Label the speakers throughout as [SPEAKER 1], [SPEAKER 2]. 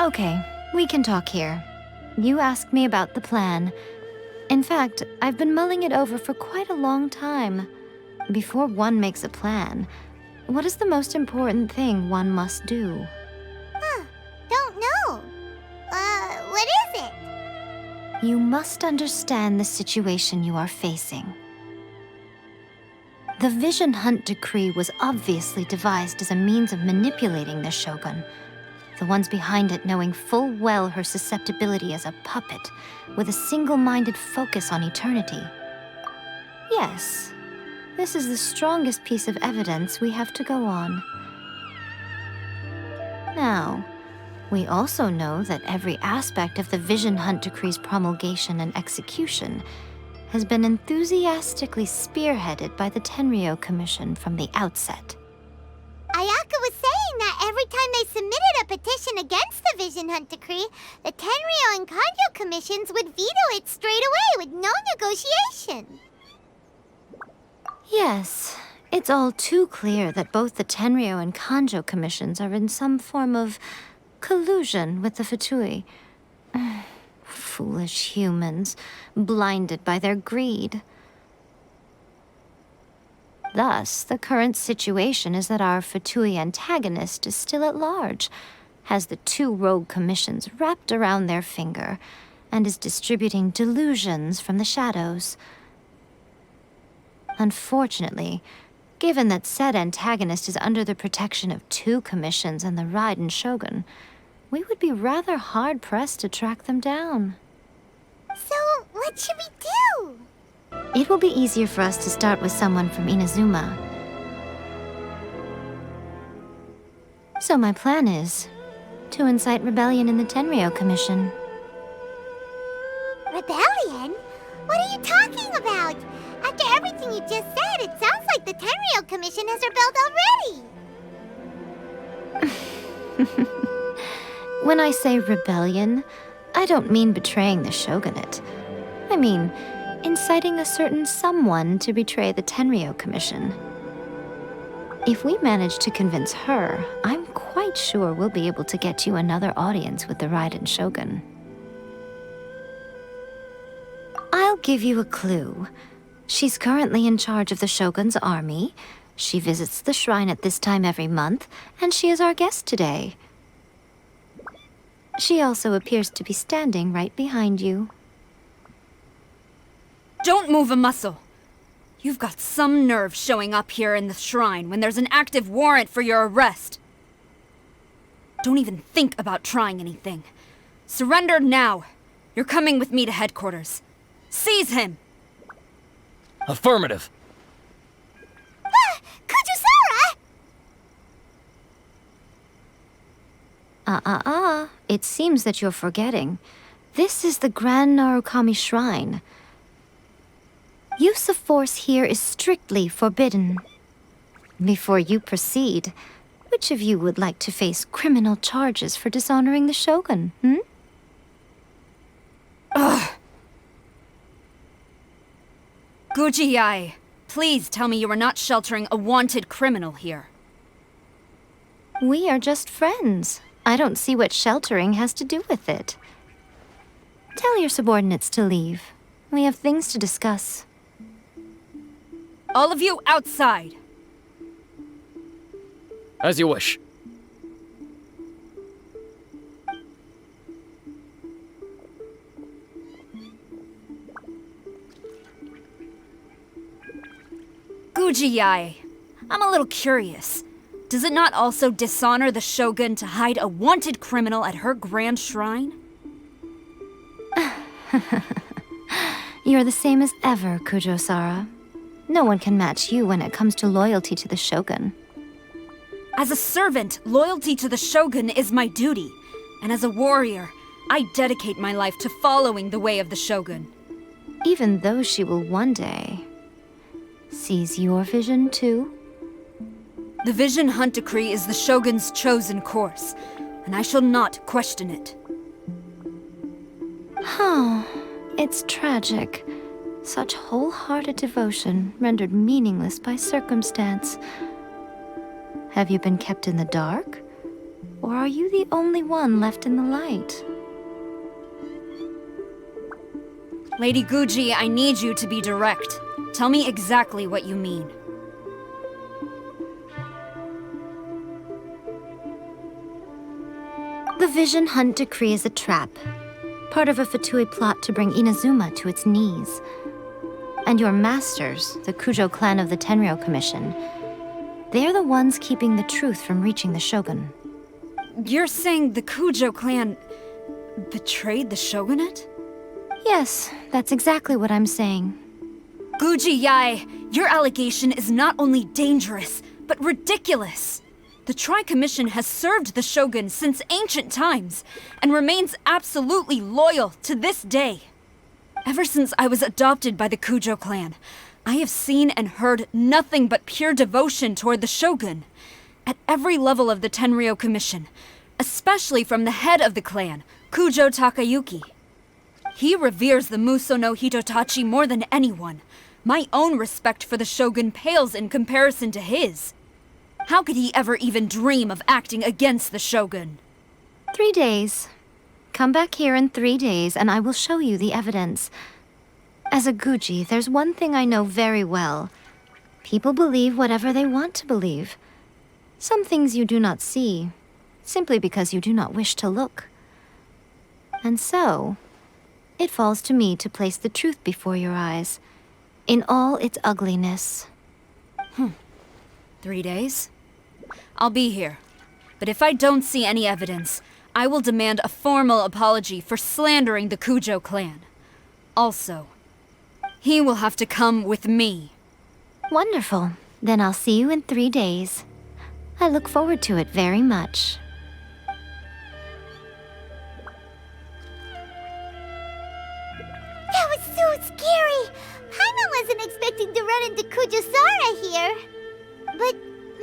[SPEAKER 1] Okay, we can talk here. You asked me about the plan. In fact, I've been mulling it over for quite a long time. Before one makes a plan, what is the most important thing one must do?
[SPEAKER 2] Don't know. What is it?
[SPEAKER 1] You must understand the situation you are facing. The Vision Hunt Decree was obviously devised as a means of manipulating the Shogun, the ones behind it knowing full well her susceptibility as a puppet, with a single-minded focus on eternity. Yes, this is the strongest piece of evidence we have to go on. Now, we also know that every aspect of the Vision Hunt Decree's promulgation and execution has been enthusiastically spearheaded by the Tenryou Commission from the outset.
[SPEAKER 2] Ayaka was saying that every time they submitted a petition against the Vision Hunt Decree, the Tenryou and Kanjo commissions would veto it straight away with no negotiation.
[SPEAKER 1] Yes, it's all too clear that both the Tenryou and Kanjo commissions are in some form of collusion with the Fatui. Foolish humans, blinded by their greed. Thus, the current situation is that our Fatui antagonist is still at large, has the two rogue commissions wrapped around their finger, and is distributing delusions from the shadows. Unfortunately, given that said antagonist is under the protection of two commissions and the Raiden Shogun, we would be rather hard-pressed to track them down.
[SPEAKER 2] So, what should we do?
[SPEAKER 1] It will be easier for us to start with someone from Inazuma. So my plan is to incite rebellion in the Tenryou Commission.
[SPEAKER 2] Rebellion? What are you talking about? After everything you just said, it sounds like the Tenryou Commission has rebelled already.
[SPEAKER 1] When I say rebellion, I don't mean betraying the shogunate. I mean inciting a certain someone to betray the Tenryou Commission. If we manage to convince her, I'm quite sure we'll be able to get you another audience with the Raiden Shogun. I'll give you a clue. She's currently in charge of the Shogun's army. She visits the shrine at this time every month, and she is our guest today. She also appears to be standing right behind you.
[SPEAKER 3] Don't move a muscle. You've got some nerve showing up here in the shrine when there's an active warrant for your arrest. Don't even think about trying anything. Surrender now. You're coming with me to headquarters. Seize him!
[SPEAKER 4] Affirmative.
[SPEAKER 2] Kujusara!
[SPEAKER 1] It seems that you're forgetting. This is the Grand Narukami Shrine. Use of force here is strictly forbidden. Before you proceed, which of you would like to face criminal charges for dishonoring the Shogun,
[SPEAKER 3] Ugh! Guuji Yae, please tell me you are not sheltering a wanted criminal here.
[SPEAKER 1] We are just friends. I don't see what sheltering has to do with it. Tell your subordinates to leave. We have things to discuss.
[SPEAKER 3] All of you outside!
[SPEAKER 4] As you wish.
[SPEAKER 3] Guuji Yae, I'm a little curious. Does it not also dishonor the Shogun to hide a wanted criminal at her grand shrine?
[SPEAKER 1] You're the same as ever, Kujusara. No one can match you when it comes to loyalty to the Shogun.
[SPEAKER 3] As a servant, loyalty to the Shogun is my duty. And as a warrior, I dedicate my life to following the way of the Shogun.
[SPEAKER 1] Even though she will one day seize your vision too?
[SPEAKER 3] The Vision Hunt Decree is the Shogun's chosen course, and I shall not question it.
[SPEAKER 1] It's tragic. Such wholehearted devotion rendered meaningless by circumstance. Have you been kept in the dark? Or are you the only one left in the light?
[SPEAKER 3] Lady Guuji, I need you to be direct. Tell me exactly what you mean.
[SPEAKER 1] The Vision Hunt Decree is a trap. Part of a Fatui plot to bring Inazuma to its knees. And your masters, the Kujo clan of the Tenryou Commission, they're the ones keeping the truth from reaching the Shogun.
[SPEAKER 3] You're saying the Kujo clan betrayed the shogunate?
[SPEAKER 1] Yes, that's exactly what I'm saying.
[SPEAKER 3] Guuji Yae, your allegation is not only dangerous, but ridiculous. The Tri-Commission has served the Shogun since ancient times, and remains absolutely loyal to this day. Ever since I was adopted by the Kujo clan, I have seen and heard nothing but pure devotion toward the Shogun. At every level of the Tenryou Commission, especially from the head of the clan, Kujo Takayuki. He reveres the Muso no Hitotachi more than anyone. My own respect for the Shogun pales in comparison to his. How could he ever even dream of acting against the Shogun?
[SPEAKER 1] 3 days. Come back here in 3 days and I will show you the evidence. As a Guuji, there's one thing I know very well. People believe whatever they want to believe. Some things you do not see, simply because you do not wish to look. And so, it falls to me to place the truth before your eyes, in all its ugliness.
[SPEAKER 3] 3 days? I'll be here. But if I don't see any evidence, I will demand a formal apology for slandering the Kujo clan. Also, he will have to come with me.
[SPEAKER 1] Wonderful. Then I'll see you in 3 days. I look forward to it very much.
[SPEAKER 2] That was so scary! Paimon wasn't expecting to run into Kujusara here. But,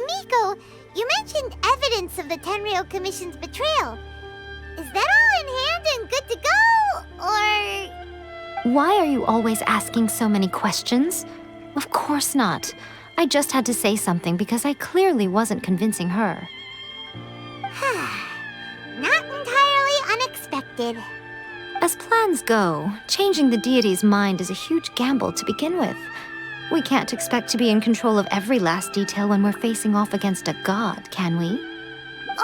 [SPEAKER 2] Miko, you mentioned evidence of the Tenryou Commission's betrayal. Is that all in hand and good to go, or...?
[SPEAKER 1] Why are you always asking so many questions? Of course not. I just had to say something because I clearly wasn't convincing her.
[SPEAKER 2] Not entirely unexpected.
[SPEAKER 1] As plans go, changing the deity's mind is a huge gamble to begin with. We can't expect to be in control of every last detail when we're facing off against a god, can we?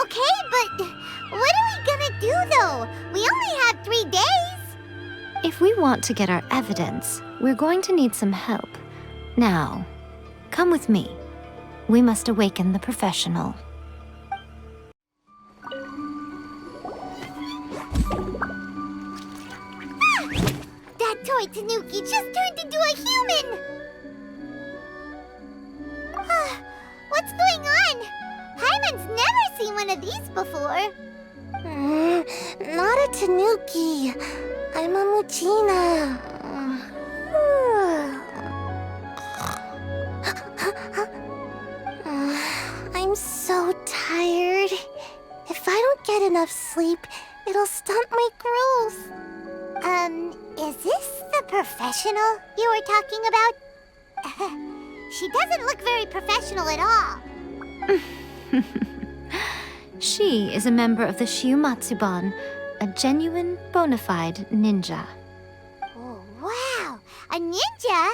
[SPEAKER 2] Okay, but what are we gonna do, though? We only have 3 days.
[SPEAKER 1] If we want to get our evidence, we're going to need some help. Now, come with me. We must awaken the professional.
[SPEAKER 2] That toy Tanuki just turned into a human! What's going on? Paimon's never seen one of these before. Not a Tanuki. I'm a Muchina. I'm so tired. If I don't get enough sleep, it'll stunt my growth. Is this the professional you were talking about? She doesn't look very professional at all.
[SPEAKER 1] She is a member of the Shiumatsuban, a genuine, bona fide ninja.
[SPEAKER 2] Oh, wow! A ninja?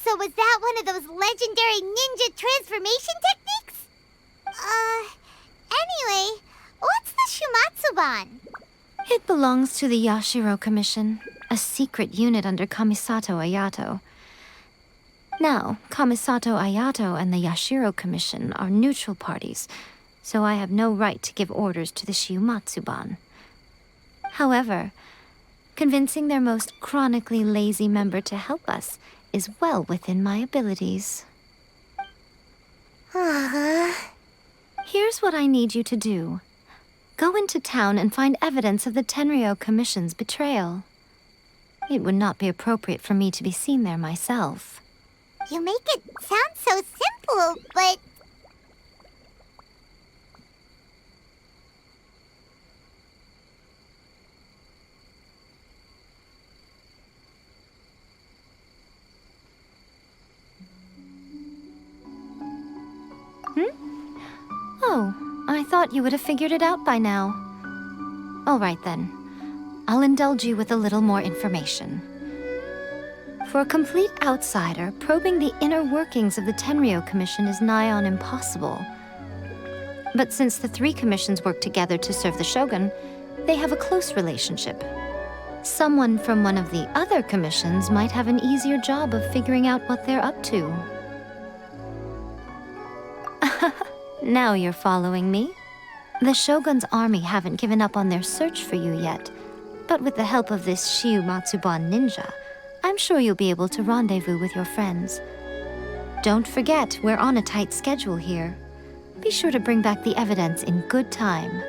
[SPEAKER 2] So was that one of those legendary ninja transformation techniques? Anyway, what's the Shumatsuban?
[SPEAKER 1] It belongs to the Yashiro Commission, a secret unit under Kamisato Ayato. Now, Kamisato Ayato and the Yashiro Commission are neutral parties, so I have no right to give orders to the Shiumatsuban. However, convincing their most chronically lazy member to help us is well within my abilities. Here's what I need you to do. Go into town and find evidence of the Tenryou Commission's betrayal. It would not be appropriate for me to be seen there myself.
[SPEAKER 2] You make it sound so simple, but...
[SPEAKER 1] Oh, I thought you would have figured it out by now. All right then. I'll indulge you with a little more information. For a complete outsider, probing the inner workings of the Tenryou Commission is nigh on impossible. But since the three commissions work together to serve the Shogun, they have a close relationship. Someone from one of the other commissions might have an easier job of figuring out what they're up to. Now you're following me. The Shogun's army haven't given up on their search for you yet, but with the help of this Shiu Matsuban ninja, I'm sure you'll be able to rendezvous with your friends. Don't forget, we're on a tight schedule here. Be sure to bring back the evidence in good time.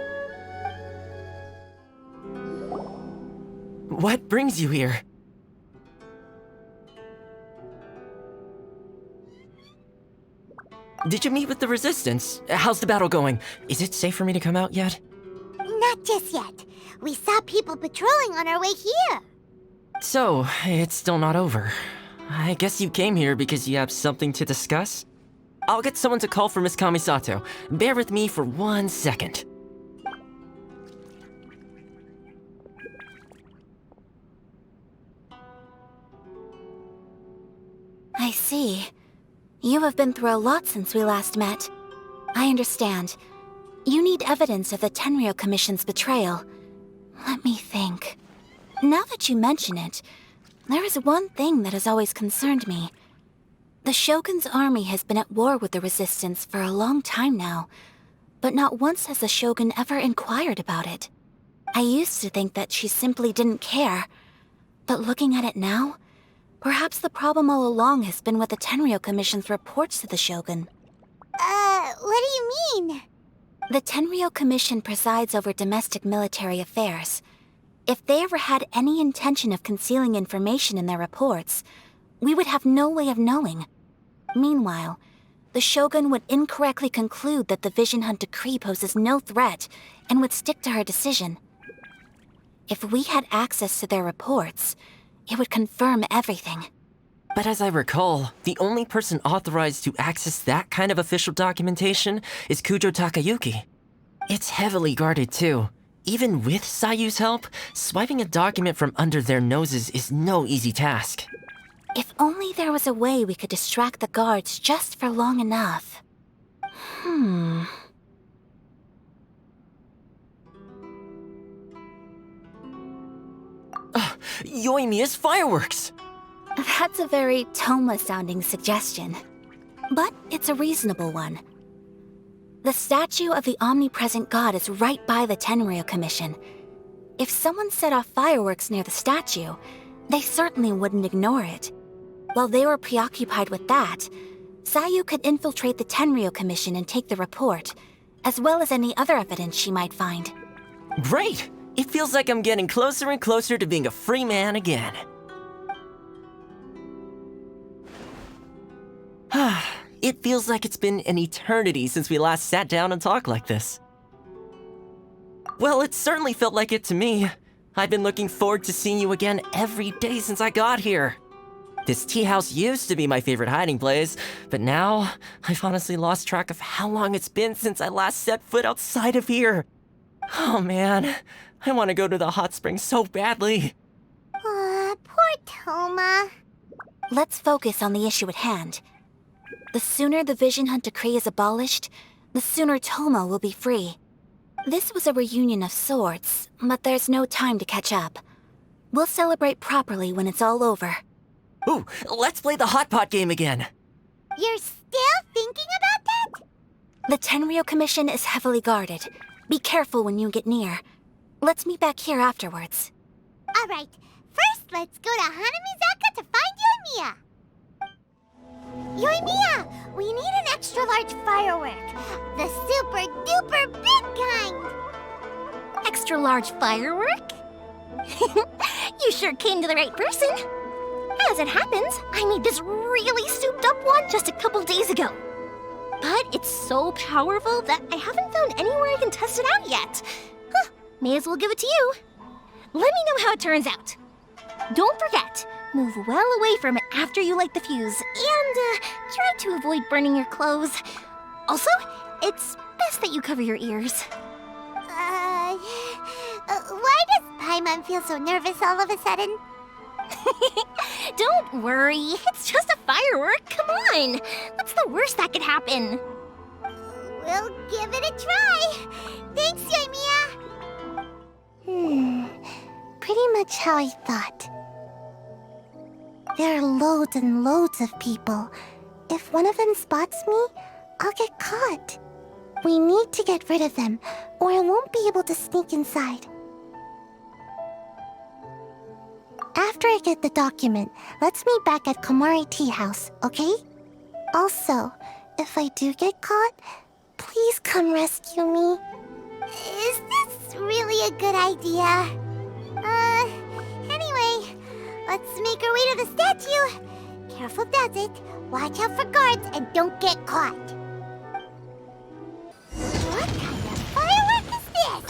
[SPEAKER 4] What brings you here? Did you meet with the Resistance? How's the battle going? Is it safe for me to come out yet?
[SPEAKER 2] Not just yet. We saw people patrolling on our way here.
[SPEAKER 4] So, it's still not over. I guess you came here because you have something to discuss? I'll get someone to call for Miss Kamisato. Bear with me for 1 second.
[SPEAKER 5] I see. You have been through a lot since we last met. I understand. You need evidence of the Tenryou Commission's betrayal. Let me think. Now that you mention it, there is one thing that has always concerned me. The Shogun's army has been at war with the Resistance for a long time now, but not once has the Shogun ever inquired about it. I used to think that she simply didn't care, but looking at it now, perhaps the problem all along has been with the Tenryou Commission's reports to the Shogun.
[SPEAKER 2] What do you mean?
[SPEAKER 5] The Tenryou Commission presides over domestic military affairs. If they ever had any intention of concealing information in their reports, we would have no way of knowing. Meanwhile, the Shogun would incorrectly conclude that the Vision Hunt decree poses no threat and would stick to her decision. If we had access to their reports, it would confirm everything.
[SPEAKER 4] But as I recall, the only person authorized to access that kind of official documentation is Kujo Takayuki. It's heavily guarded too. Even with Sayu's help, swiping a document from under their noses is no easy task.
[SPEAKER 5] If only there was a way we could distract the guards just for long enough.
[SPEAKER 4] Yoimiya's fireworks!
[SPEAKER 5] That's a very Toma-sounding suggestion. But it's a reasonable one. The statue of the omnipresent god is right by the Tenryou Commission. If someone set off fireworks near the statue, they certainly wouldn't ignore it. While they were preoccupied with that, Sayu could infiltrate the Tenryou Commission and take the report, as well as any other evidence she might find.
[SPEAKER 4] Great! It feels like I'm getting closer and closer to being a free man again. It feels like it's been an eternity since we last sat down and talked like this. Well, it certainly felt like it to me. I've been looking forward to seeing you again every day since I got here. This tea house used to be my favorite hiding place, but now I've honestly lost track of how long it's been since I last set foot outside of here. Oh man, I want to go to the hot springs so badly.
[SPEAKER 2] Poor Toma.
[SPEAKER 5] Let's focus on the issue at hand. The sooner the Vision Hunt decree is abolished, the sooner Toma will be free. This was a reunion of sorts, but there's no time to catch up. We'll celebrate properly when it's all over.
[SPEAKER 4] Ooh, let's play the hot pot game again.
[SPEAKER 2] You're still thinking about that?
[SPEAKER 5] The Tenryou Commission is heavily guarded. Be careful when you get near. Let's meet back here afterwards.
[SPEAKER 2] Alright, first let's go to Hanamizaka to find Yoimiya. Yoimiya, we need an extra large firework. The super duper big kind.
[SPEAKER 6] Extra large firework? You sure came to the right person. As it happens, I made this really souped up one just a couple days ago. But it's so powerful that I haven't found anywhere I can test it out yet. May as well give it to you. Let me know how it turns out. Don't forget, move well away from it after you light the fuse, and try to avoid burning your clothes. Also, it's Best that you cover your ears.
[SPEAKER 2] Why does Paimon feel so nervous all of a sudden?
[SPEAKER 6] Don't worry, it's just a firework. Come on. What's the worst that could happen?
[SPEAKER 2] We'll give it a try. Thanks, Yae. Pretty much how I thought. There are loads and loads of people. If one of them spots me, I'll get caught. We need to get rid of them, or I won't be able to sneak inside. After I get the document, let's meet back at Komari Tea House, okay? Also, if I do get caught, please come rescue me. Is this really a good idea? Anyway, let's make our way to the statue. Careful does it. Watch out for guards and don't get caught. What kind of firework is this?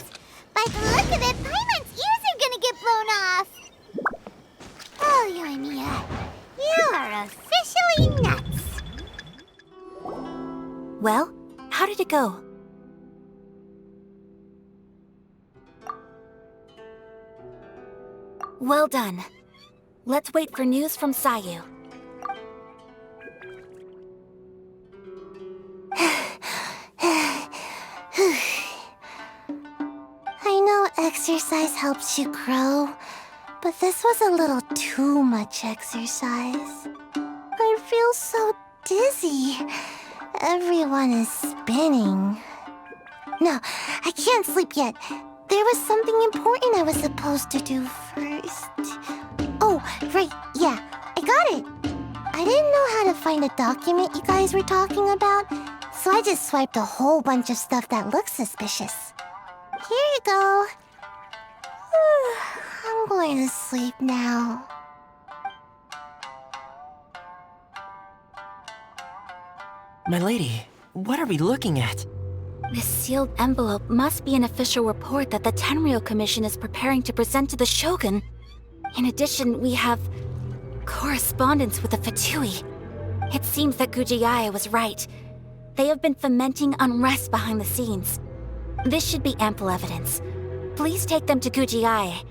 [SPEAKER 2] By the look of it, Paimon's ears are gonna get blown off. Oh, Yae Miko, you are officially nuts.
[SPEAKER 5] Well, how did it go? Well done. Let's wait for news from Sayu.
[SPEAKER 2] I know exercise helps you grow, but this was a little too much exercise. I feel so dizzy. Everyone is spinning. No, I can't sleep yet. There was something important I was supposed to do first. Oh, right, yeah, I got it. I didn't know how to find a document you guys were talking about, so I just swiped a whole bunch of stuff that looks suspicious. Here you go. I'm going to sleep now.
[SPEAKER 4] My lady, what are we looking at?
[SPEAKER 5] This sealed envelope must be an official report that the Tenryou Commission is preparing to present to the Shogun. In addition, we have correspondence with the Fatui. It seems that Guuji Yae was right. They have been fomenting unrest behind the scenes. This should be ample evidence. Please take them to Guuji Yae.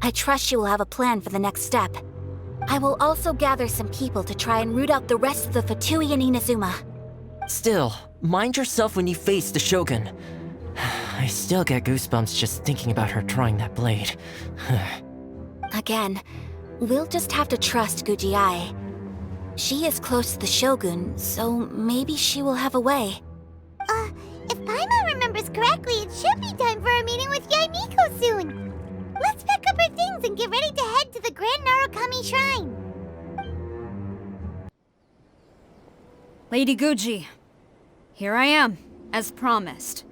[SPEAKER 5] I trust she will have a plan for the next step. I will also gather some people to try and root out the rest of the Fatui in Inazuma.
[SPEAKER 4] Still, mind yourself when you face the Shogun. I still get goosebumps just thinking about her trying that blade.
[SPEAKER 5] Again, we'll just have to trust Guuji Yae. She is close to the Shogun, so maybe she will have a way.
[SPEAKER 2] If Paimon remembers correctly, it should be time for a meeting with Yae Miko soon. Let's pack up our things and get ready to head to the Grand Narukami Shrine.
[SPEAKER 3] Lady Guuji, here I am, as promised.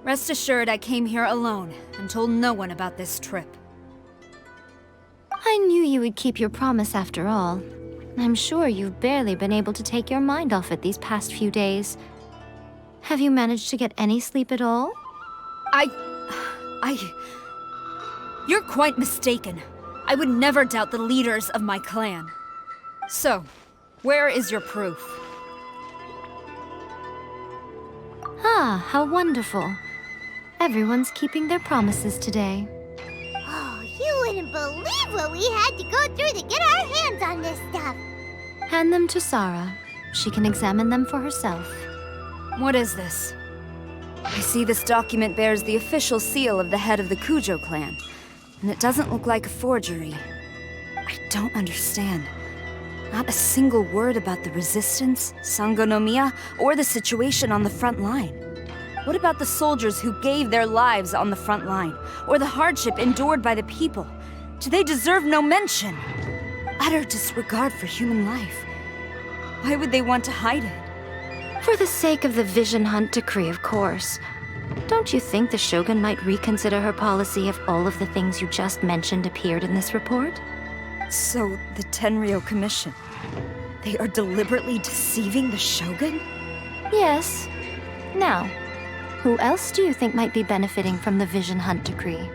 [SPEAKER 3] Rest assured I came here alone and told no one about this trip.
[SPEAKER 1] I knew you would keep your promise after all. I'm sure you've barely been able to take your mind off it these past few days. Have you managed to get any sleep at all?
[SPEAKER 3] You're quite mistaken. I would never doubt the leaders of my clan. So, where is your proof?
[SPEAKER 1] Ah, how wonderful. Everyone's keeping their promises today.
[SPEAKER 2] Oh, you wouldn't believe what we had to go through to get our hands on this stuff.
[SPEAKER 1] Hand them to Sarah. She can examine them for herself.
[SPEAKER 3] What is this? I see this document bears the official seal of the head of the Kujo clan, and it doesn't look like a forgery. I don't understand. Not a single word about the resistance, Sangonomiya, or the situation on the front line. What about the soldiers who gave their lives on the front line, or the hardship endured by the people? Do they deserve no mention? Utter disregard for human life. Why would they want to hide it?
[SPEAKER 1] For the sake of the Vision Hunt decree, of course. Don't you think the Shogun might reconsider her policy if all of the things you just mentioned appeared in this report?
[SPEAKER 3] So, the Tenryou Commission, they are deliberately deceiving the Shogun?
[SPEAKER 1] Yes. Now, who else do you think might be benefiting from the Vision Hunt decree?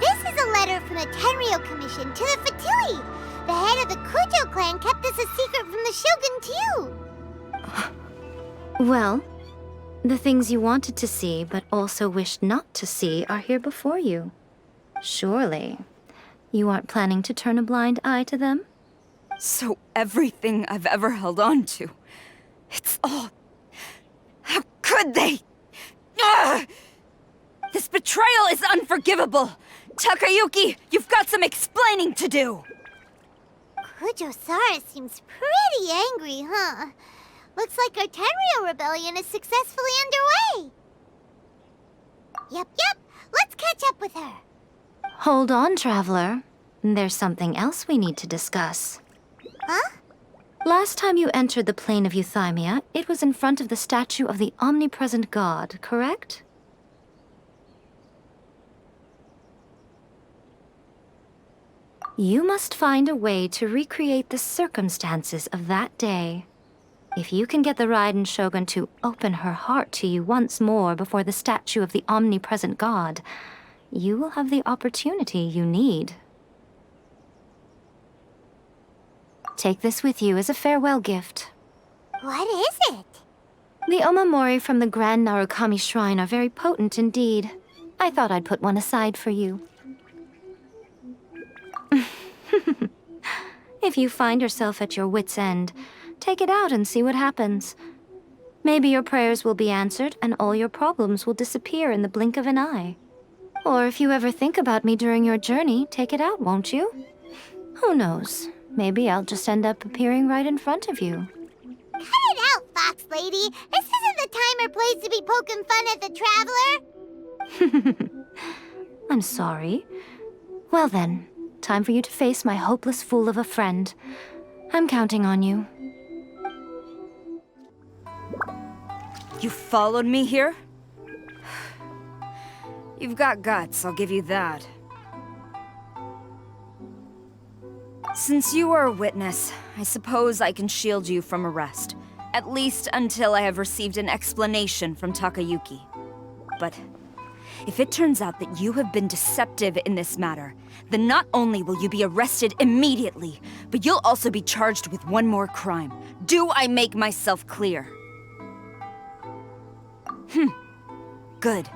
[SPEAKER 2] This is a letter from the Tenryou Commission to the Fatui. The head of the Kujo clan kept this a secret from the Shogun, too.
[SPEAKER 1] Well, The things you wanted to see but also wished not to see are here before you. Surely, you aren't planning to turn a blind eye to them?
[SPEAKER 3] So everything I've ever held on to, it's all... How could they? Ugh! This betrayal is unforgivable! Takayuki, you've got some explaining to do!
[SPEAKER 2] Kujo-Sara seems pretty angry, huh? Looks like our Tenryou rebellion is successfully underway. Yep. Let's catch up with her.
[SPEAKER 1] Hold on, Traveler. There's something else we need to discuss.
[SPEAKER 2] Huh?
[SPEAKER 1] Last time you entered the plane of Euthymia, it was in front of the statue of the omnipresent god, correct? You must find a way to recreate the circumstances of that day. If you can get the Raiden Shogun to open her heart to you once more before the statue of the omnipresent god, you will have the opportunity you need. Take this with you as a farewell gift.
[SPEAKER 2] What is it?
[SPEAKER 1] The omamori from the Grand Narukami Shrine are very potent indeed. I thought I'd put one aside for you. If you find yourself at your wit's end, take it out and see what happens. Maybe your prayers will be answered and all your problems will disappear in the blink of an eye. Or if you ever think about me during your journey, take it out, won't you? Who knows? Maybe I'll just end up appearing right in front of you.
[SPEAKER 2] Cut it out, Fox Lady. This isn't the time or place to be poking fun at the Traveler.
[SPEAKER 1] I'm sorry. Well then, time for you to face my hopeless fool of a friend. I'm counting on you.
[SPEAKER 3] You followed me here? You've got guts, I'll give you that. Since you are a witness, I suppose I can shield you from arrest. At least until I have received an explanation from Takayuki. But if it turns out that you have been deceptive in this matter, then not only will you be arrested immediately, but you'll also be charged with one more crime. Do I make myself clear? Good.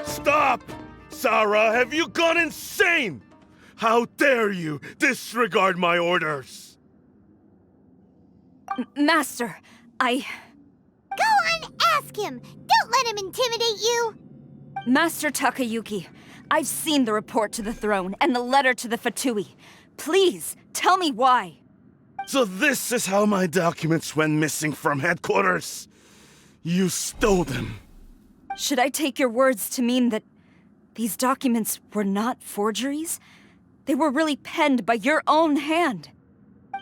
[SPEAKER 7] Stop! Sarah, have you gone insane? How dare you disregard my orders?
[SPEAKER 3] Master,
[SPEAKER 2] Go on, ask him. Don't let him intimidate you.
[SPEAKER 3] Master Takayuki, I've seen the report to the throne and the letter to the Fatui. Please, tell me why.
[SPEAKER 7] So this is how my documents went missing from headquarters. You stole them.
[SPEAKER 3] Should I take your words to mean that these documents were not forgeries? They were really penned by your own hand.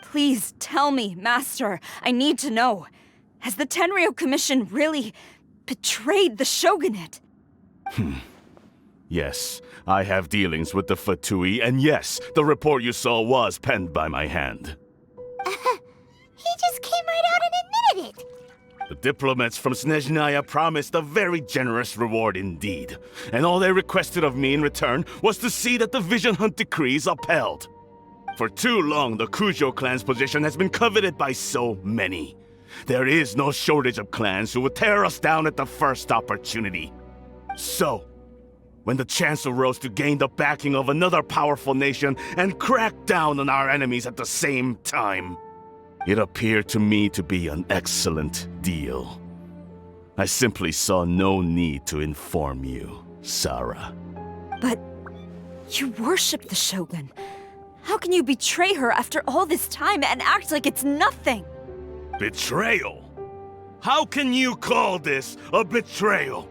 [SPEAKER 3] Please tell me, Master. I need to know. Has the Tenryou Commission really betrayed the Shogunate?
[SPEAKER 7] Yes, I have dealings with the Fatui, and yes, the report you saw was penned by my hand.
[SPEAKER 2] He just came right out and admitted it.
[SPEAKER 7] The diplomats from Snezhnaya promised a very generous reward indeed, and all they requested of me in return was to see that the Vision Hunt decree is upheld. For too long, the Kujo clan's position has been coveted by so many. There is no shortage of clans who would tear us down at the first opportunity. So, when the chance arose to gain the backing of another powerful nation and crack down on our enemies at the same time, it appeared to me to be an excellent deal. I simply saw no need to inform you, Sarah.
[SPEAKER 3] But you worship the Shogun. How can you betray her after all this time and act like it's nothing?
[SPEAKER 7] Betrayal? How can you call this a betrayal?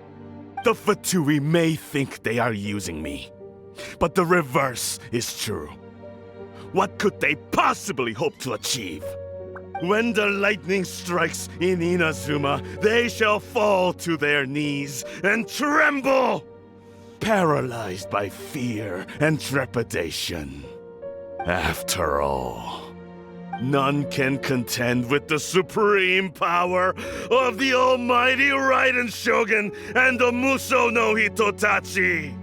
[SPEAKER 7] The Fatui may think they are using me, but the reverse is true. What could they possibly hope to achieve? When the lightning strikes in Inazuma, they shall fall to their knees and tremble, paralyzed by fear and trepidation. After all, none can contend with the supreme power of the almighty Raiden Shogun and the Muso no Hitotachi!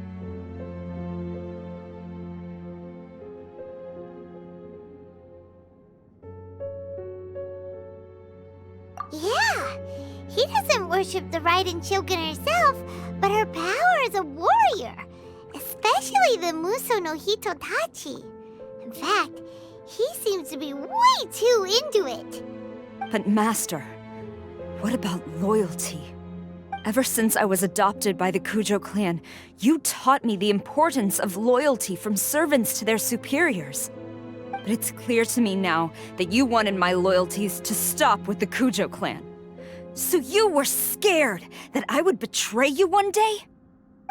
[SPEAKER 2] She doesn't worship the Raiden Shogun herself, but her power as a warrior, especially the Muso no Hitotachi. In fact, he seems to be way too into it.
[SPEAKER 3] But Master, what about loyalty? Ever since I was adopted by the Kujo clan, you taught me the importance of loyalty from servants to their superiors. But it's clear to me now that you wanted my loyalties to stop with the Kujo clan. So you were scared that I would betray you one day?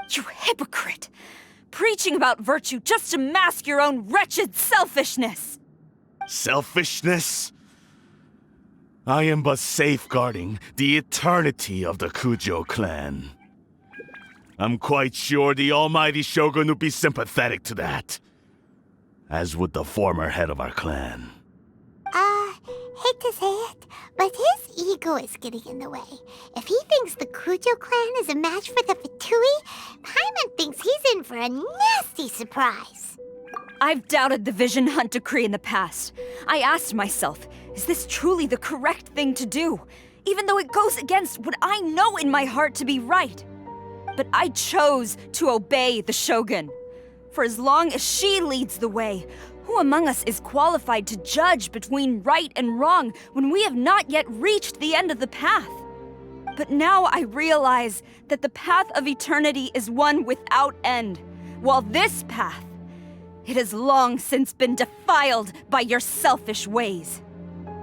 [SPEAKER 3] You hypocrite! Preaching about virtue just to mask your own wretched selfishness!
[SPEAKER 7] Selfishness? I am but safeguarding the eternity of the Kujo clan. I'm quite sure the almighty Shogun would be sympathetic to that. As would the former head of our clan.
[SPEAKER 2] Hate to say it, but his ego is getting in the way. If he thinks the Kujo clan is a match for the Fatui, Paimon thinks he's in for a nasty surprise.
[SPEAKER 3] I've doubted the Vision Hunt decree in the past. I asked myself, is this truly the correct thing to do? Even though it goes against what I know in my heart to be right. But I chose to obey the Shogun. For as long as she leads the way, who among us is qualified to judge between right and wrong when we have not yet reached the end of the path? But now I realize that the path of eternity is one without end, while this path, it has long since been defiled by your selfish ways.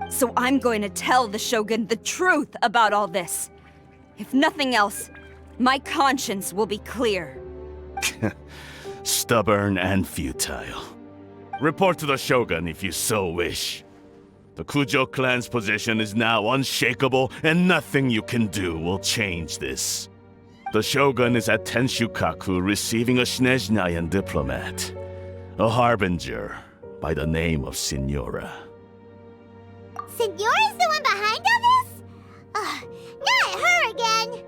[SPEAKER 3] So I'm going to tell the Shogun the truth about all this. If nothing else, my conscience will be clear.
[SPEAKER 7] Stubborn and futile. Report to the Shogun if you so wish. The Kujo clan's position is now unshakable, and nothing you can do will change this. The Shogun is at Tenshukaku receiving a Snezhnayan diplomat, a harbinger by the name of Signora.
[SPEAKER 2] Signora's the one behind all this? Not her again!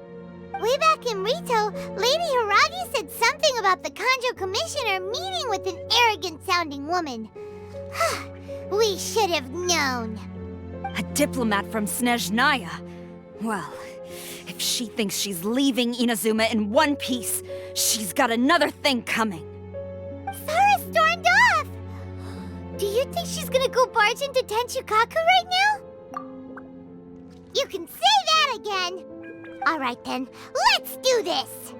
[SPEAKER 2] Way back in Rito, Lady Hiragi said something about the Kanjo Commissioner meeting with an arrogant-sounding woman. We should have known.
[SPEAKER 3] A diplomat from Snezhnaya? Well, if she thinks she's leaving Inazuma in one piece, she's got another thing coming.
[SPEAKER 2] Sara stormed off! Do you think she's gonna go barge into Tenshukaku right now? You can say that again! Alright then, let's do this!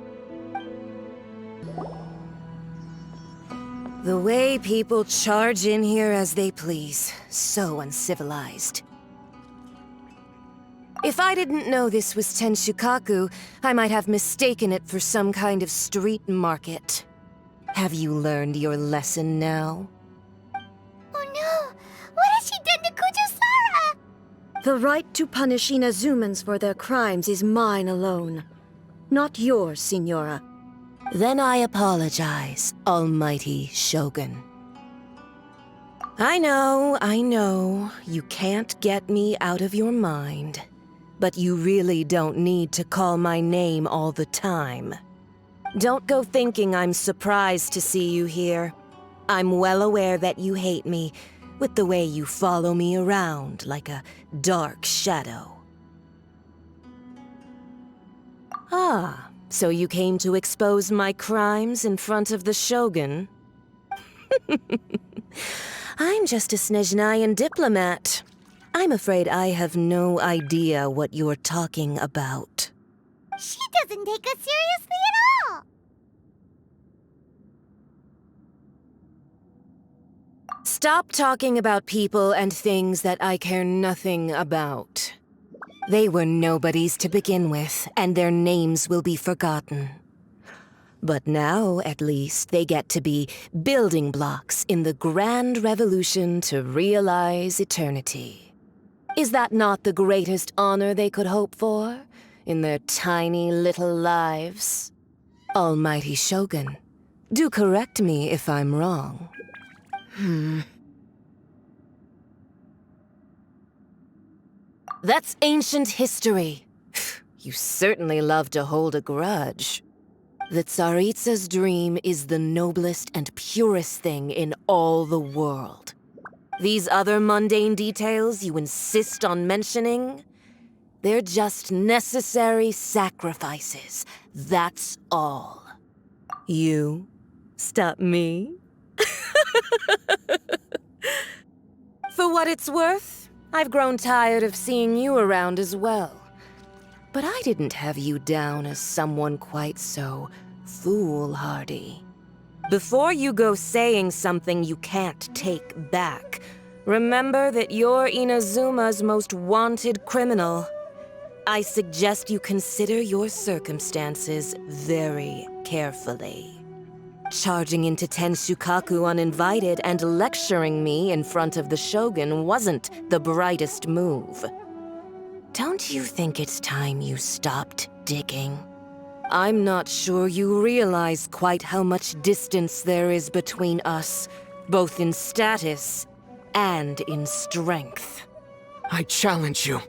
[SPEAKER 8] The way people charge in here as they please. So uncivilized. If I didn't know this was Tenshukaku, I might have mistaken it for some kind of street market. Have you learned your lesson now?
[SPEAKER 2] Oh no! What has she done to Kujo-Sara?
[SPEAKER 9] The right to punish Inazumans for their crimes is mine alone. Not yours, Signora.
[SPEAKER 8] Then I apologize, Almighty Shogun. I know, you can't get me out of your mind. But you really don't need to call my name all the time. Don't go thinking I'm surprised to see you here. I'm well aware that you hate me, with the way you follow me around like a dark shadow. Ah, so you came to expose my crimes in front of the Shogun? I'm just a Snezhnayan diplomat. I'm afraid I have no idea what you're talking about.
[SPEAKER 2] She doesn't take us seriously at all!
[SPEAKER 8] Stop talking about people and things that I care nothing about. They were nobodies to begin with, and their names will be forgotten. But now, at least, they get to be building blocks in the grand revolution to realize eternity. Is that not the greatest honor they could hope for in their tiny little lives? Almighty Shogun, do correct me if I'm wrong. That's ancient history. You certainly love to hold a grudge. The Tsaritsa's dream is the noblest and purest thing in all the world. These other mundane details you insist on mentioning, They're just necessary sacrifices. That's all. You stop me? For what it's worth, I've grown tired of seeing you around as well. But I didn't have you down as someone quite so foolhardy. Before you go saying something you can't take back, remember that you're Inazuma's most wanted criminal. I suggest you consider your circumstances very carefully. Charging into Tenshukaku uninvited and lecturing me in front of the Shogun wasn't the brightest move. Don't you think it's time you stopped digging? I'm not sure you realize quite how much distance there is between us, both in status and in strength.
[SPEAKER 10] I challenge you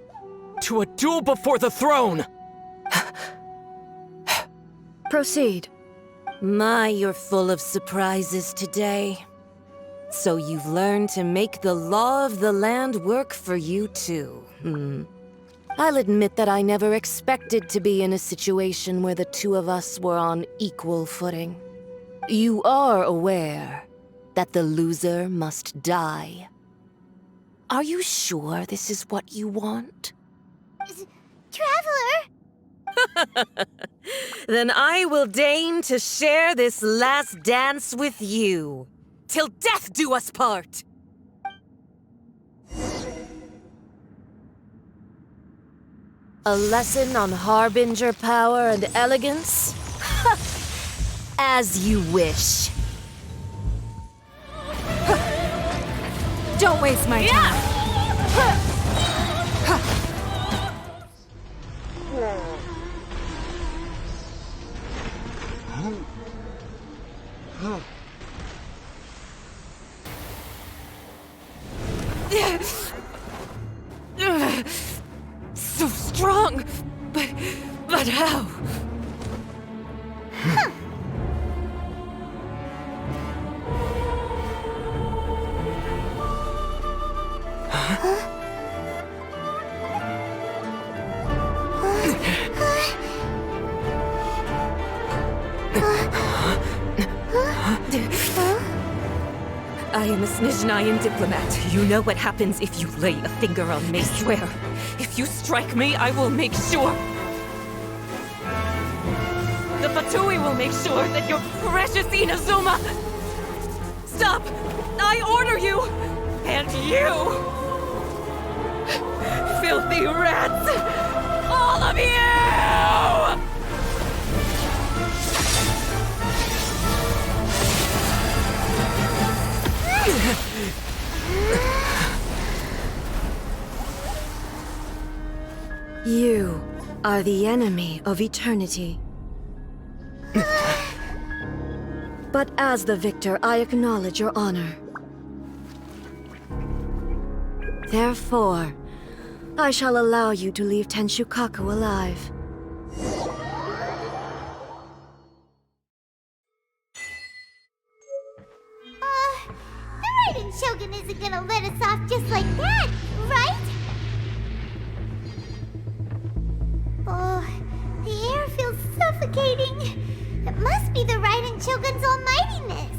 [SPEAKER 10] to a duel before the throne!
[SPEAKER 9] Proceed.
[SPEAKER 8] My, you're full of surprises today. So you've learned to make the law of the land work for you too, I'll admit that I never expected to be in a situation where the two of us were on equal footing. You are aware that the loser must die. Are you sure this is what you want?
[SPEAKER 2] Traveler!
[SPEAKER 8] Then I will deign to share this last dance with you. Till death do us part! A lesson on Harbinger power and elegance? As you wish.
[SPEAKER 3] Don't waste my time.
[SPEAKER 8] So strong, but how? I am a Snezhnayan diplomat. You know what happens if you lay a finger on me. I swear, if you strike me, I will make sure. The Fatui will make sure that your precious Inazuma... Stop! I order you! And you! Filthy rats! All of you!
[SPEAKER 9] You are the enemy of eternity. But as the victor, I acknowledge your honor. Therefore, I shall allow you to leave Tenshukaku alive.
[SPEAKER 2] The Raiden Shogun isn't gonna let us off just like that, right? Oh, the air feels suffocating. It must be the Raiden Shogun's almightiness.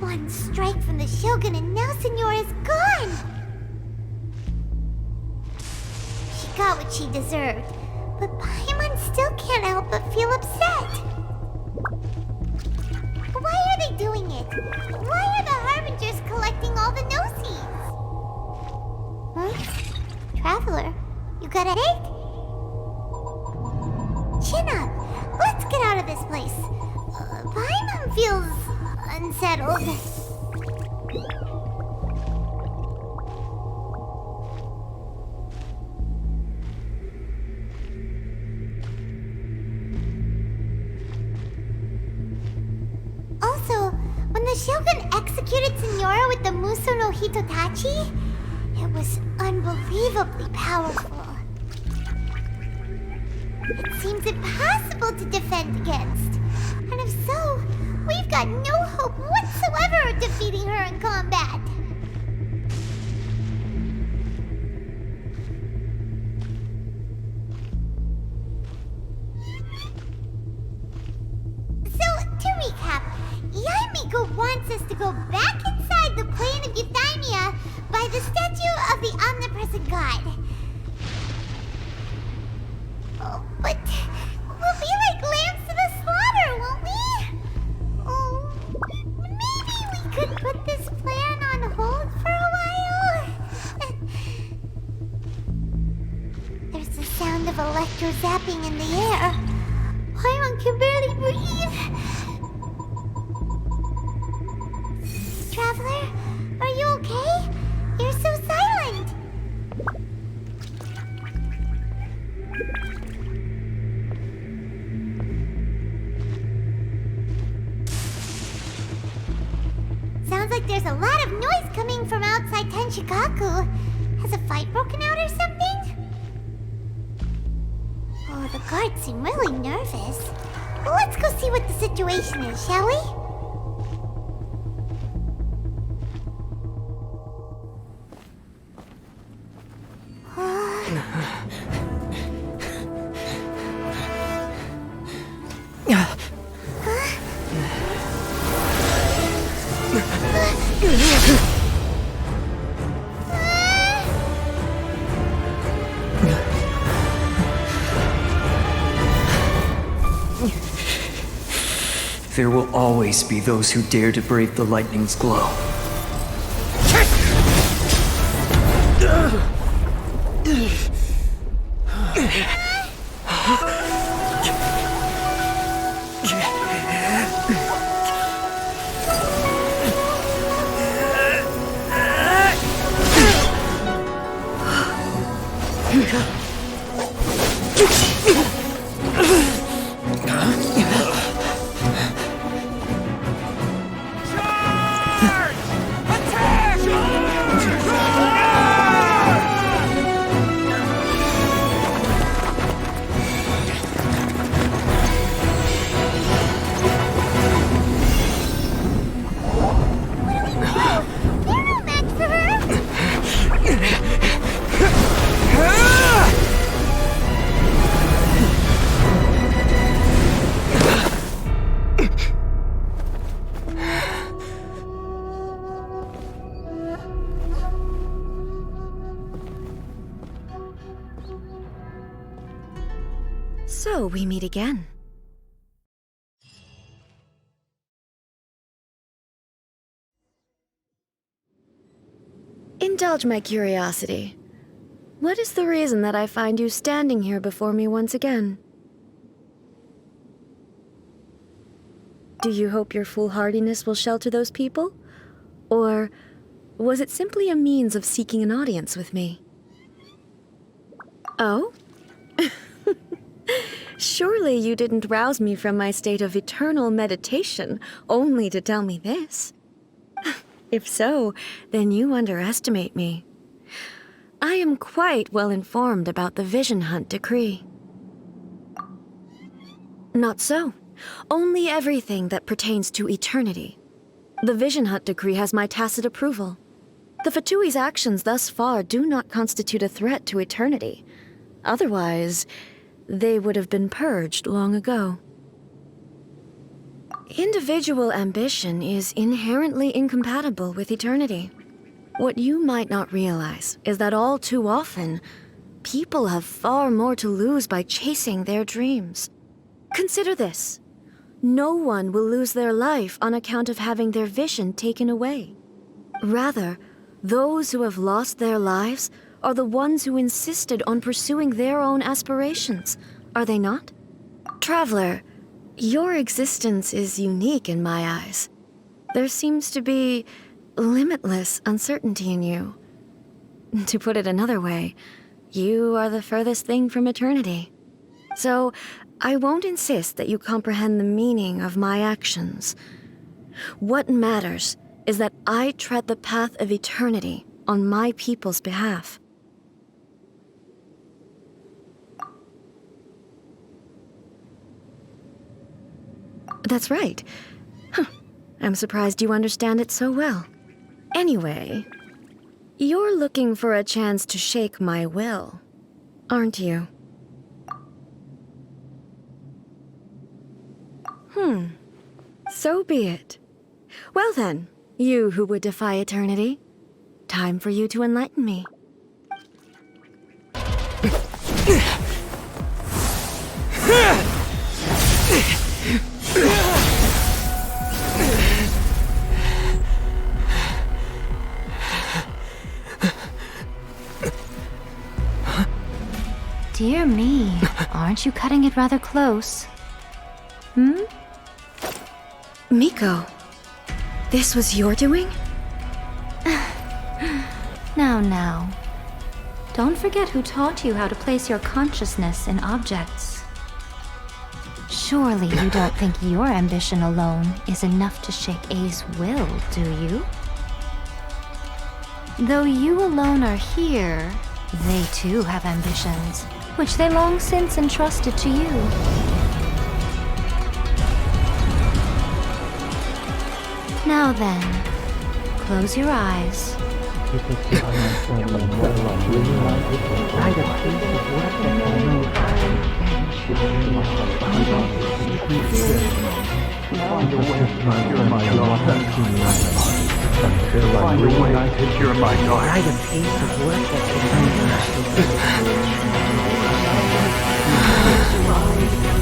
[SPEAKER 2] One strike from the Shogun and now Senora is gone! She got what she deserved, but Paimon still can't help but feel upset. Why are they doing it? Why are the Harbingers collecting all the no-seeds? Huh? Traveler, you got a headache? Chin up. Let's get out of this place. Paimon feels unsettled. Also, when the Shogun executed Senora with the Muso no Hitotachi, it was unbelievably powerful. It seems impossible to defend against. And if so, we've got no hope whatsoever of defeating her in combat. So, to recap, Yae Miko wants us to go back inside the plane of Euthymia by the statue of the omnipresent god. Oh, but we'll be like lambs to the slaughter, won't we? Oh, maybe we could put this plan on hold for a while? There's the sound of electro zapping in the air. Paimon can barely breathe. Traveler, are you okay? You're so silent. Sounds like there's a lot of noise coming from outside Tenshikaku. Has a fight broken out or something? Oh, the guards seem really nervous. Well, let's go see what the situation is, shall we?
[SPEAKER 10] There will always be those who dare to brave the lightning's glow.
[SPEAKER 9] So we meet again. Indulge my curiosity. What is the reason that I find you standing here before me once again? Do you hope your foolhardiness will shelter those people? Or was it simply a means of seeking an audience with me? Oh? Surely you didn't rouse me from my state of eternal meditation only to tell me this. If so, then you underestimate me. I am quite well informed about the Vision Hunt decree. Not so. Only everything that pertains to eternity. The Vision Hunt decree has my tacit approval. The Fatui's actions thus far do not constitute a threat to eternity. Otherwise, they would have been purged long ago. Individual ambition is inherently incompatible with eternity. What you might not realize is that all too often, people have far more to lose by chasing their dreams. Consider this. No one will lose their life on account of having their vision taken away. Rather, those who have lost their lives are the ones who insisted on pursuing their own aspirations, are they not? Traveler, your existence is unique in my eyes. There seems to be limitless uncertainty in you. To put it another way, you are the furthest thing from eternity. So, I won't insist that you comprehend the meaning of my actions. What matters is that I tread the path of eternity on my people's behalf. That's right. Huh. I'm surprised you understand it so well. Anyway, you're looking for a chance to shake my will, aren't you? So be it. Well then, you who would defy eternity, time for you to enlighten me.
[SPEAKER 1] Dear me, aren't you cutting it rather close?
[SPEAKER 9] Miko, this was your doing?
[SPEAKER 1] Now. Don't forget who taught you how to place your consciousness in objects. Surely you don't think your ambition alone is enough to shake A's will, do you? Though you alone are here, they too have ambitions, which they long since entrusted to you. Now then, close your eyes.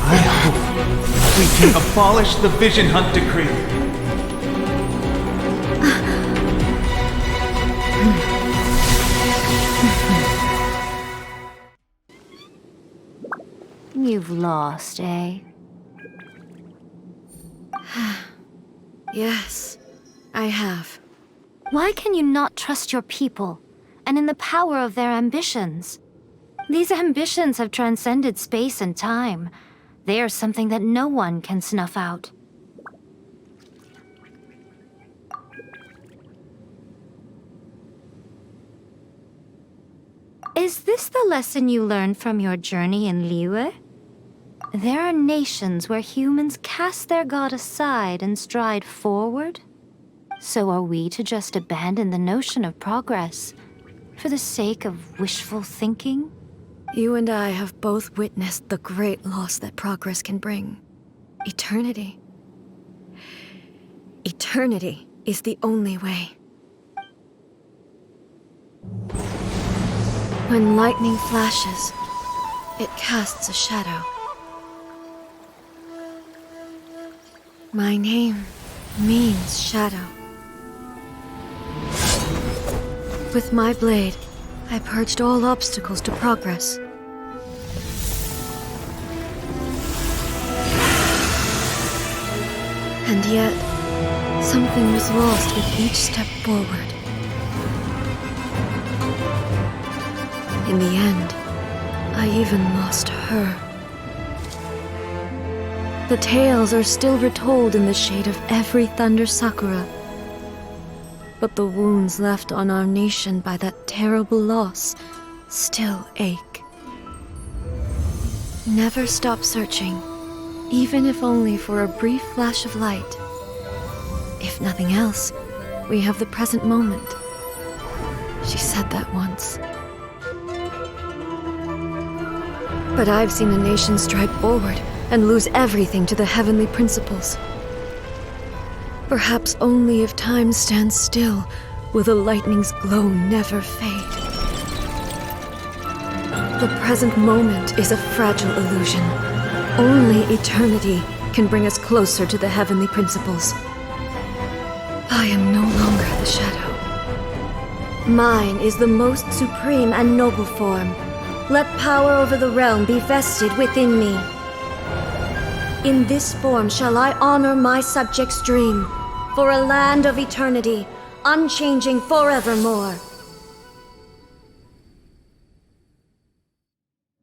[SPEAKER 11] I hope we can abolish the Vision Hunt Decree.
[SPEAKER 1] You've lost, eh?
[SPEAKER 9] Yes, I have.
[SPEAKER 1] Why can you not trust your people, and in the power of their ambitions? These ambitions have transcended space and time. They are something that no one can snuff out. Is this the lesson you learned from your journey in Liyue? There are nations where humans cast their god aside and stride forward. So are we to just abandon the notion of progress for the sake of wishful thinking?
[SPEAKER 9] You and I have both witnessed the great loss that progress can bring. Eternity. Eternity is the only way. When lightning flashes, it casts a shadow. My name means shadow. With my blade, I purged all obstacles to progress. And yet, something was lost with each step forward. In the end, I even lost her. The tales are still retold in the shade of every Thunder Sakura. But the wounds left on our nation by that terrible loss still ache. Never stop searching, even if only for a brief flash of light. If nothing else, we have the present moment. She said that once. But I've seen a nation stride forward and lose everything to the heavenly principles. Perhaps only if time stands still will the lightning's glow never fade. The present moment is a fragile illusion. Only eternity can bring us closer to the heavenly principles. I am no longer the shadow. Mine is the most supreme and noble form. Let power over the realm be vested within me. In this form shall I honor my subjects' dream, for a land of eternity, unchanging forevermore.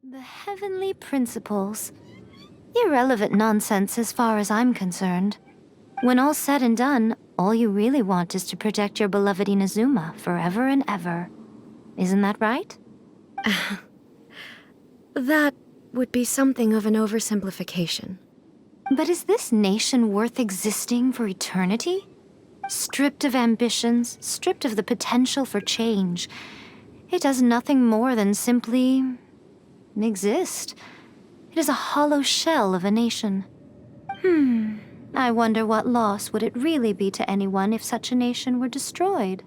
[SPEAKER 1] The heavenly principles. Irrelevant nonsense as far as I'm concerned. When all's said and done, all you really want is to protect your beloved Inazuma forever and ever. Isn't that right?
[SPEAKER 9] That would be something of an oversimplification.
[SPEAKER 1] But is this nation worth existing for eternity? Stripped of ambitions, stripped of the potential for change, it does nothing more than simply exist. It is a hollow shell of a nation. I wonder what loss would it really be to anyone if such a nation were destroyed?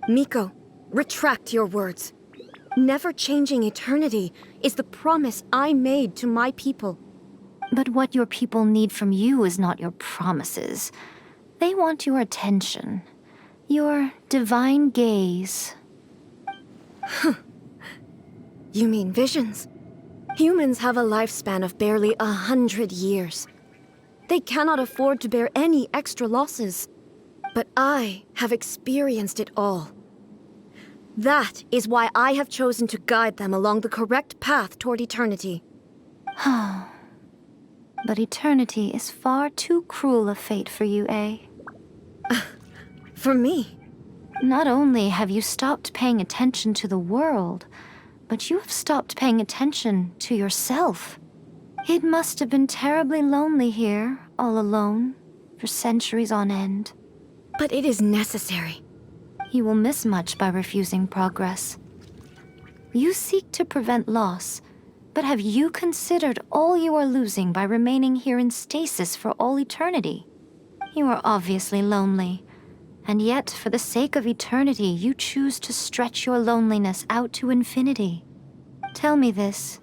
[SPEAKER 9] Miko, retract your words. Never changing eternity is the promise I made to my people.
[SPEAKER 1] But what your people need from you is not your promises. They want your attention, your divine gaze.
[SPEAKER 9] You mean visions? Humans have a lifespan of barely 100 years. They cannot afford to bear any extra losses. But I have experienced it all. That is why I have chosen to guide them along the correct path toward eternity.
[SPEAKER 1] But eternity is far too cruel a fate for you, eh?
[SPEAKER 9] For me?
[SPEAKER 1] Not only have you stopped paying attention to the world, but you have stopped paying attention to yourself. It must have been terribly lonely here, all alone, for centuries on end.
[SPEAKER 9] But it is necessary.
[SPEAKER 1] You will miss much by refusing progress. You seek to prevent loss, but have you considered all you are losing by remaining here in stasis for all eternity? You are obviously lonely, and yet for the sake of eternity you choose to stretch your loneliness out to infinity. Tell me this.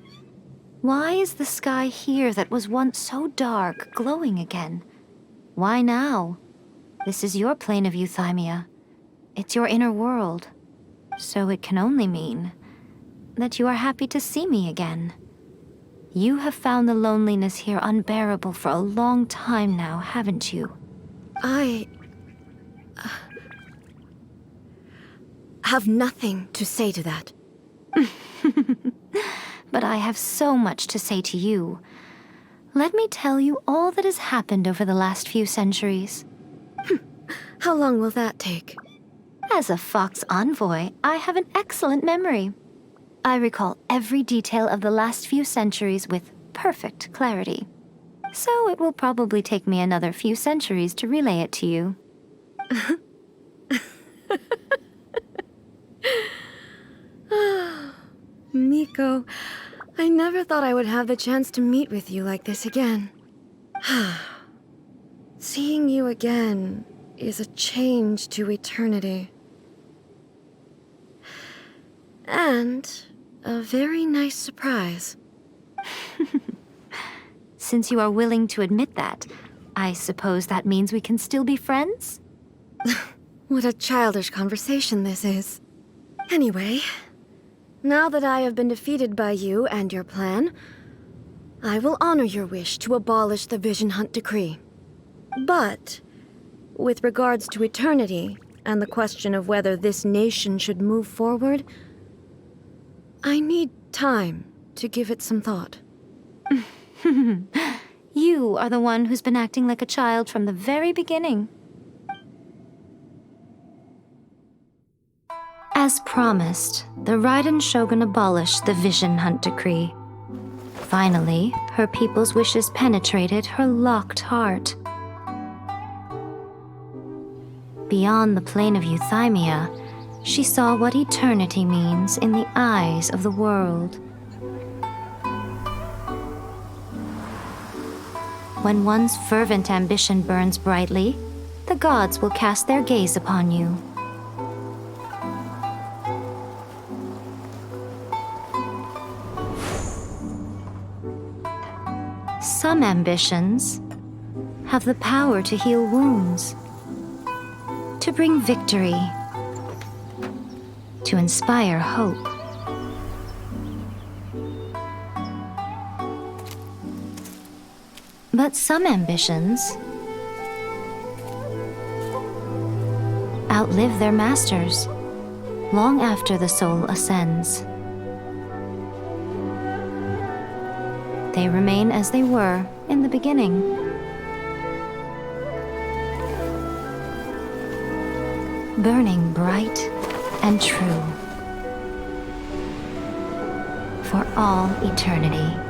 [SPEAKER 1] Why is the sky here that was once so dark glowing again? Why now? This is your plane of euthymia. It's your inner world. So it can only mean that you are happy to see me again. You have found the loneliness here unbearable for a long time now, haven't you?
[SPEAKER 9] I have nothing to say to that.
[SPEAKER 1] But I have so much to say to you. Let me tell you all that has happened over the last few centuries.
[SPEAKER 9] How long will that take?
[SPEAKER 1] As a Fox envoy, I have an excellent memory. I recall every detail of the last few centuries with perfect clarity. So it will probably take me another few centuries to relay it to you.
[SPEAKER 9] Miko, I never thought I would have the chance to meet with you like this again. Seeing you again is a change to eternity. And a very nice surprise.
[SPEAKER 1] Since you are willing to admit that, I suppose that means we can still be friends?
[SPEAKER 9] What a childish conversation this is. Anyway, now that I have been defeated by you and your plan, I will honor your wish to abolish the Vision Hunt Decree. But, with regards to eternity and the question of whether this nation should move forward, I need time to give it some thought.
[SPEAKER 1] You are the one who's been acting like a child from the very beginning. As promised, the Raiden Shogun abolished the Vision Hunt Decree. Finally, her people's wishes penetrated her locked heart. Beyond the plane of euthymia, she saw what eternity means in the eyes of the world. When one's fervent ambition burns brightly, the gods will cast their gaze upon you. Some ambitions have the power to heal wounds, to bring victory, to inspire hope. But some ambitions outlive their masters long after the soul ascends. They remain as they were in the beginning. Burning bright and true for all eternity.